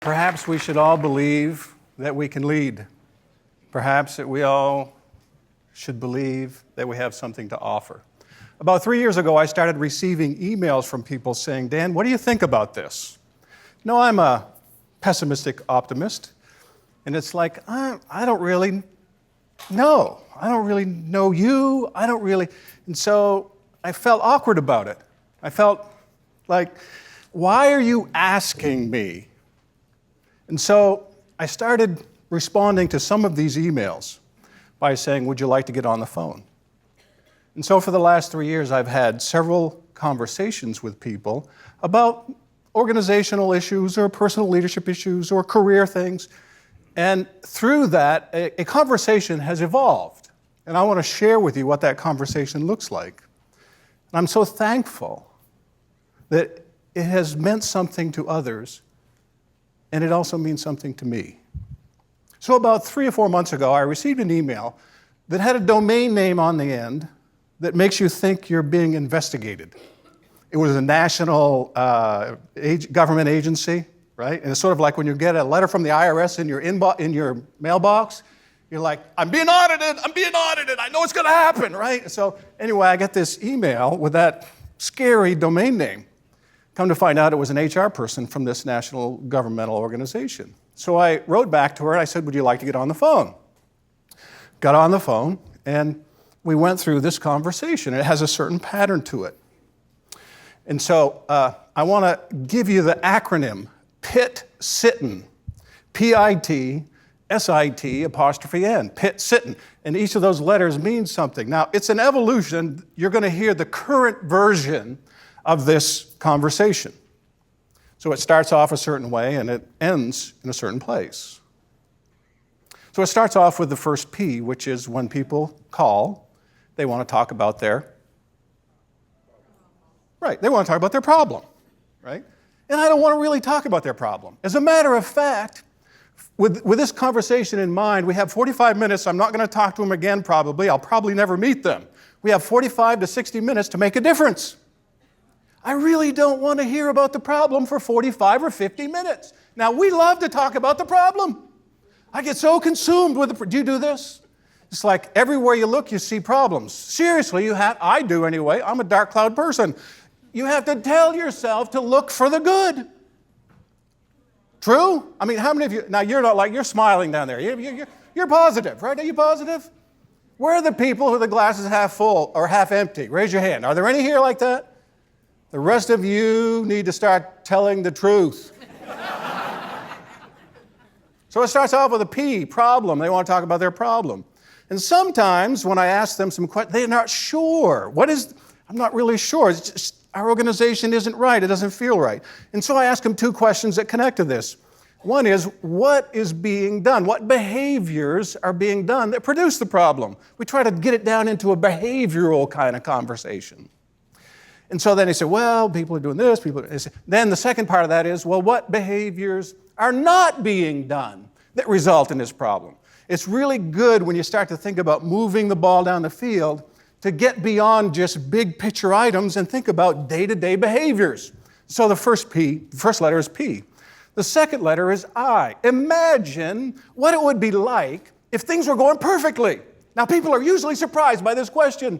Perhaps we should all believe that we can lead. Perhaps that we all should believe that we have something to offer. About 3 years ago, I started receiving emails from people saying, Dan, what do you think about this? No, I'm a pessimistic optimist. And it's like, I don't really know. I don't really know you. And so I felt awkward about it. I felt like, why are you asking me? And so I started responding to some of these emails by saying, would you like to get on the phone? And so for the last 3 years, I've had several conversations with people about organizational issues or personal leadership issues or career things. And through that, a conversation has evolved. And I want to share with you what that conversation looks like. And I'm so thankful that it has meant something to others, and it also means something to me. So about 3 or 4 months ago, I received an email that had a domain name on the end that makes you think you're being investigated. It was a national government agency, right? And it's sort of like when you get a letter from the IRS in your mailbox, you're like, I'm being audited, I know it's gonna happen, right? So anyway, I get this email with that scary domain name. Come to find out it was an HR person from this national governmental organization. So I wrote back to her and I said, would you like to get on the phone? Got on the phone and we went through this conversation. It has a certain pattern to it. And so I want to give you the acronym PIT-SITN, P-I-T-S-I-T apostrophe N, PIT-SITN. And each of those letters means something. Now, it's an evolution. You're going to hear the current version of this conversation. So it starts off a certain way and it ends in a certain place. So it starts off with the first P, which is when people call, they want to talk about their problem, right? And I don't want to really talk about their problem. As a matter of fact, with this conversation in mind, we have 45 minutes. I'm not going to talk to them again probably. I'll probably never meet them. We have 45 to 60 minutes to make a difference. I really don't want to hear about the problem for 45 or 50 minutes. Now, we love to talk about the problem. I get so consumed with do you do this? It's like everywhere you look, you see problems. Seriously, I do anyway. I'm a dark cloud person. You have to tell yourself to look for the good. True? I mean, how many of you, now you're not like, you're smiling down there. You're positive, right? Are you positive? Where are the people who the glass is half full or half empty? Raise your hand. Are there any here like that? The rest of you need to start telling the truth. So it starts off with a P, problem. They want to talk about their problem. And sometimes when I ask them some questions, they're not sure. I'm not really sure. It's just, our organization isn't right. It doesn't feel right. And so I ask them 2 questions that connect to this. One is, what is being done? What behaviors are being done that produce the problem? We try to get it down into a behavioral kind of conversation. And so then they say, well, people are doing this, then the second part of that is, well, what behaviors are not being done that result in this problem? It's really good when you start to think about moving the ball down the field to get beyond just big picture items and think about day-to-day behaviors. So the first letter is P. The second letter is I. Imagine what it would be like if things were going perfectly. Now, people are usually surprised by this question.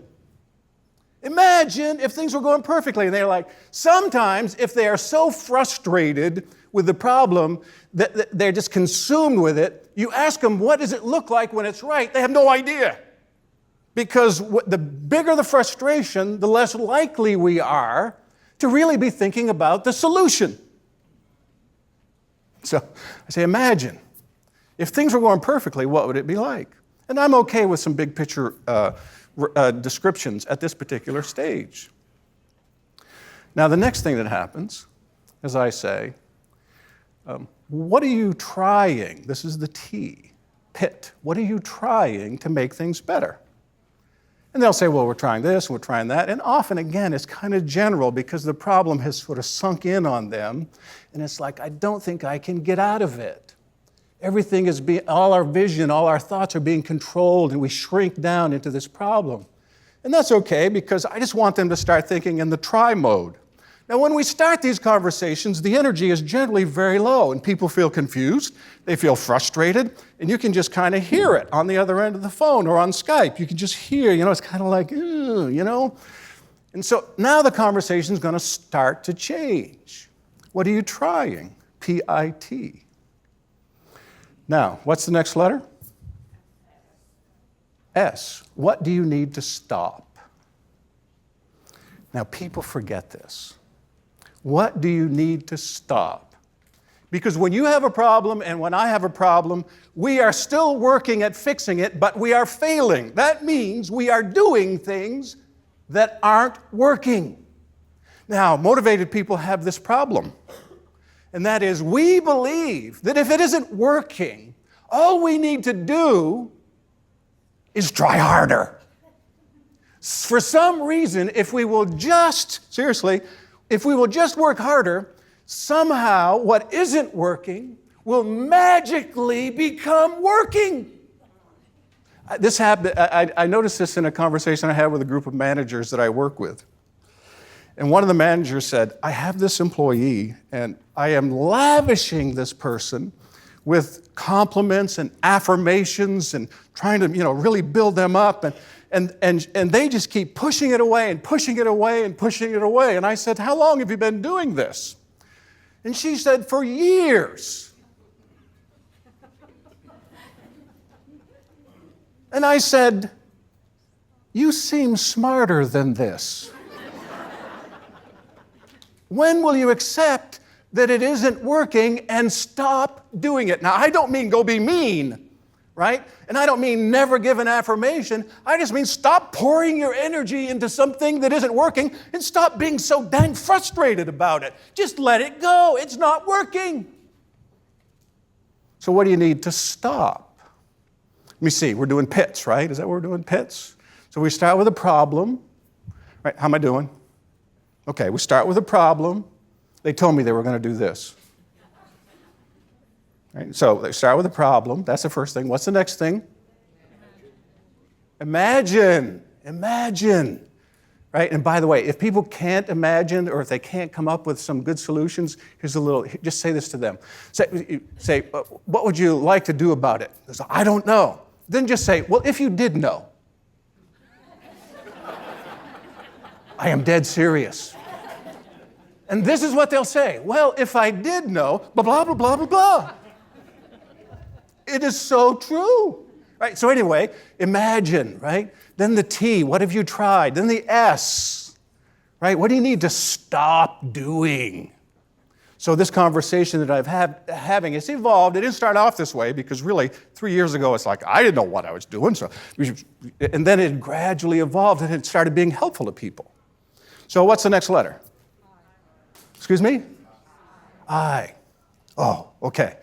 Imagine if things were going perfectly. And they're like, sometimes if they are so frustrated with the problem that they're just consumed with it, you ask them, what does it look like when it's right? They have no idea. Because the bigger the frustration, the less likely we are to really be thinking about the solution. So I say, imagine if things were going perfectly, what would it be like? And I'm okay with some big picture descriptions at this particular stage. Now, the next thing that happens, as I say, what are you trying? This is the T, PIT. What are you trying to make things better? And they'll say, well, we're trying this, and we're trying that. And often, again, it's kind of general because the problem has sort of sunk in on them. And it's like, I don't think I can get out of it. Everything is all our vision, all our thoughts are being controlled, and we shrink down into this problem. And that's okay because I just want them to start thinking in the try mode. Now, when we start these conversations, the energy is generally very low, and people feel confused, they feel frustrated, and you can just kind of hear it on the other end of the phone or on Skype. You can just hear, it's kind of like, And so now the conversation is going to start to change. What are you trying? P-I-T. Now, what's the next letter? S. What do you need to stop? Now, people forget this. What do you need to stop? Because when you have a problem and when I have a problem, we are still working at fixing it, but we are failing. That means we are doing things that aren't working. Now, motivated people have this problem. And that is, we believe that if it isn't working, all we need to do is try harder. For some reason, if we will just work harder, somehow what isn't working will magically become working. This happened. I noticed this in a conversation I had with a group of managers that I work with. And one of the managers said, I have this employee, and I am lavishing this person with compliments and affirmations and trying to, really build them up. And they just keep pushing it away and pushing it away and pushing it away. And I said, how long have you been doing this? And she said, for years. And I said, you seem smarter than this. When will you accept that it isn't working and stop doing it? Now, I don't mean go be mean, right? And I don't mean never give an affirmation. I just mean stop pouring your energy into something that isn't working and stop being so dang frustrated about it. Just let it go. It's not working. So what do you need to stop? Let me see. We're doing pits, right? Is that what we're doing, pits? So we start with a problem. Right? How am I doing? Okay, we start with a problem. They told me they were going to do this. Right? So they start with a problem. That's the first thing. What's the next thing? Imagine. Imagine. Right? And by the way, if people can't imagine or if they can't come up with some good solutions, just say this to them. Say, what would you like to do about it? They say, I don't know. Then just say, well, if you did know. I am dead serious. And this is what they'll say. Well, if I did know, blah, blah, blah, blah, blah, blah. It is so true. Right? So anyway, imagine, right? Then the T, what have you tried? Then the S, right? What do you need to stop doing? So this conversation that I'm having, it's evolved. It didn't start off this way because really 3 years ago, it's like, I didn't know what I was doing. And then it gradually evolved and it started being helpful to people. So what's the next letter? Excuse me? I. Oh, okay.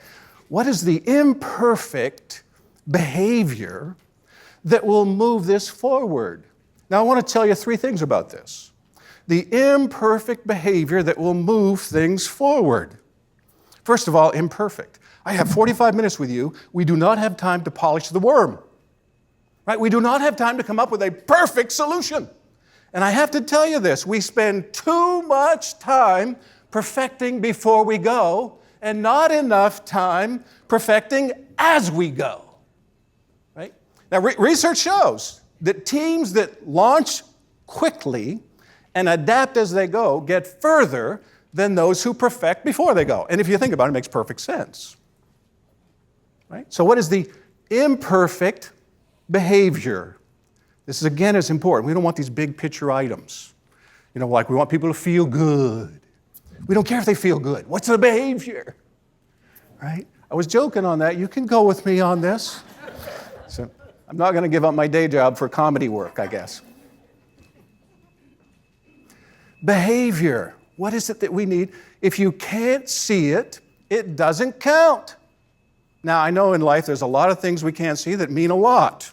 What is the imperfect behavior that will move this forward? Now, I want to tell you 3 things about this. The imperfect behavior that will move things forward. First of all, imperfect. I have 45 minutes with you. We do not have time to polish the worm. Right? We do not have time to come up with a perfect solution. And I have to tell you this, we spend too much time perfecting before we go and not enough time perfecting as we go. Right? Now, research shows that teams that launch quickly and adapt as they go get further than those who perfect before they go. And if you think about it, it makes perfect sense. Right? So what is the imperfect behavior? This is, again, is important. We don't want these big picture items. Like we want people to feel good. We don't care if they feel good. What's the behavior? Right? I was joking on that. You can go with me on this. So I'm not going to give up my day job for comedy work, I guess. Behavior. What is it that we need? If you can't see it, it doesn't count. Now, I know in life there's a lot of things we can't see that mean a lot.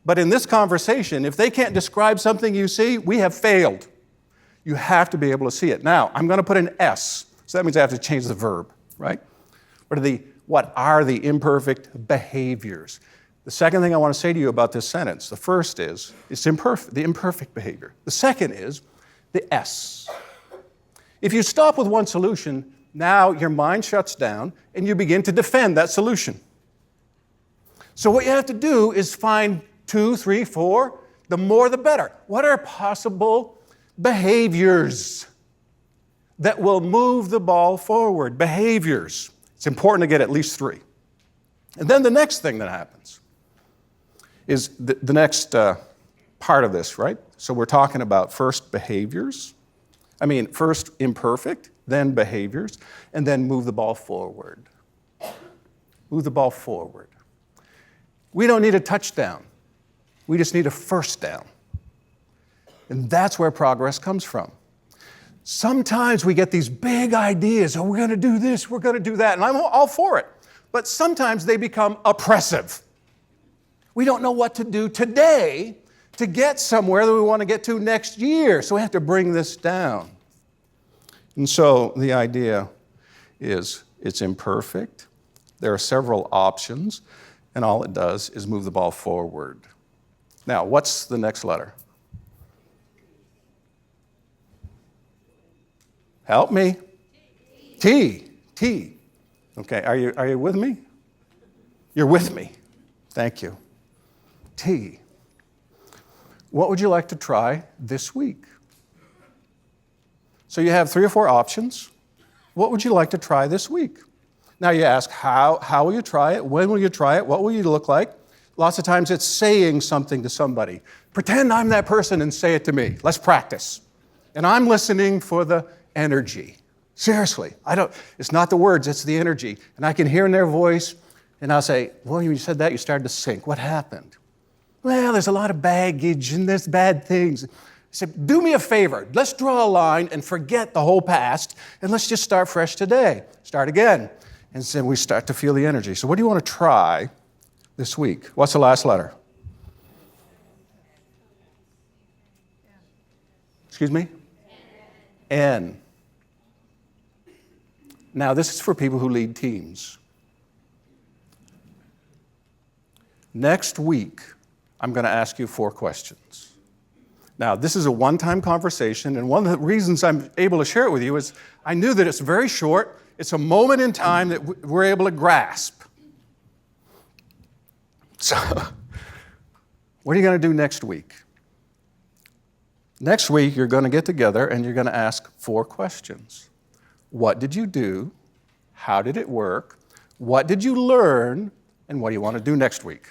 But in this conversation, if they can't describe something you see, we have failed. You have to be able to see it. Now, I'm going to put an S. So that means I have to change the verb, right? What are the imperfect behaviors? The second thing I want to say to you about this sentence, the first is, it's the imperfect behavior. The second is the S. If you stop with one solution, now your mind shuts down and you begin to defend that solution. So what you have to do is find 2, 3, 4, the more the better. What are possible behaviors that will move the ball forward? Behaviors. It's important to get at least 3. And then the next thing that happens is the next part of this, right? So we're talking about first imperfect, then behaviors, and then move the ball forward. Move the ball forward. We don't need a touchdown. We just need a first down. And that's where progress comes from. Sometimes we get these big ideas, we're going to do this, we're going to do that, and I'm all for it. But sometimes they become oppressive. We don't know what to do today to get somewhere that we want to get to next year, so we have to bring this down. And so the idea is it's imperfect. There are several options, and all it does is move the ball forward. Now, what's the next letter? Help me. T. Okay, are you with me? You're with me. Thank you. T. What would you like to try this week? So you have 3 or 4 options. What would you like to try this week? Now you ask, how will you try it? When will you try it? What will you look like? Lots of times it's saying something to somebody. Pretend I'm that person and say it to me. Let's practice. And I'm listening for the energy. Seriously, it's not the words, it's the energy. And I can hear in their voice, and I'll say, well, when you said that, you started to sink. What happened? Well, there's a lot of baggage and there's bad things. I said, do me a favor. Let's draw a line and forget the whole past, and let's just start fresh today. Start again. And then we start to feel the energy. So what do you want to try this week? What's the last letter? Excuse me? N. Now, this is for people who lead teams. Next week, I'm going to ask you 4 questions. Now, this is a one-time conversation, and one of the reasons I'm able to share it with you is I knew that it's very short. It's a moment in time that we're able to grasp. So, what are you going to do next week? Next week, you're going to get together and you're going to ask 4 questions. What did you do? How did it work? What did you learn? And what do you want to do next week?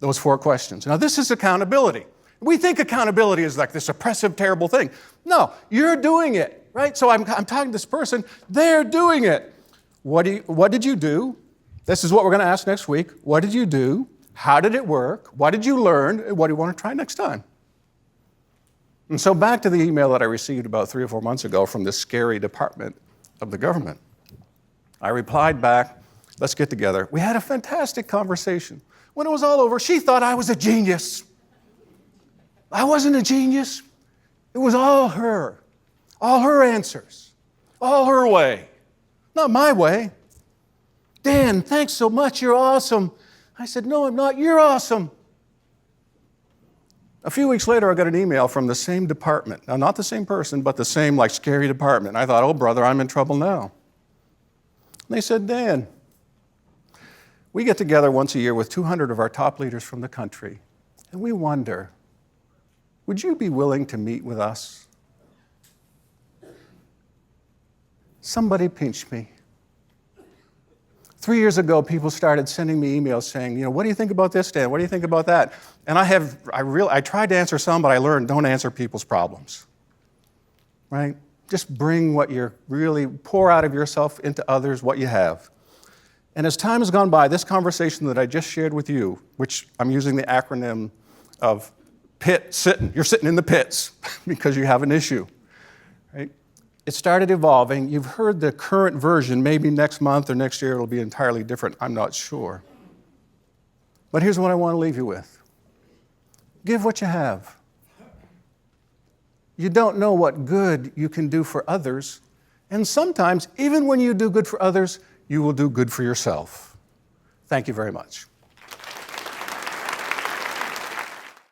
Those 4 questions. Now, this is accountability. We think accountability is like this oppressive, terrible thing. No, you're doing it, right? So I'm talking to this person. They're doing it. What did you do? This is what we're going to ask next week. What did you do? How did it work? What did you learn? And what do you want to try next time? And so back to the email that I received about 3 or 4 months ago from this scary department of the government. I replied back, let's get together. We had a fantastic conversation. When it was all over, she thought I was a genius. I wasn't a genius. It was all her answers, all her way, not my way. Dan, thanks so much, you're awesome. I said, no, I'm not, you're awesome. A few weeks later, I got an email from the same department. Now, not the same person, but the same, scary department. I thought, oh, brother, I'm in trouble now. And they said, Dan, we get together once a year with 200 of our top leaders from the country, and we wonder, would you be willing to meet with us? Somebody pinched me. 3 years ago, people started sending me emails saying, what do you think about this, Dan? What do you think about that? And I tried to answer some, but I learned don't answer people's problems, right? Just bring what you're really, pour out of yourself into others what you have. And as time has gone by, this conversation that I just shared with you, which I'm using the acronym of you're sitting in the pits because you have an issue, right? It started evolving. You've heard the current version. Maybe next month or next year it'll be entirely different. I'm not sure. But here's what I want to leave you with. Give what you have. You don't know what good you can do for others. And sometimes, even when you do good for others, you will do good for yourself. Thank you very much.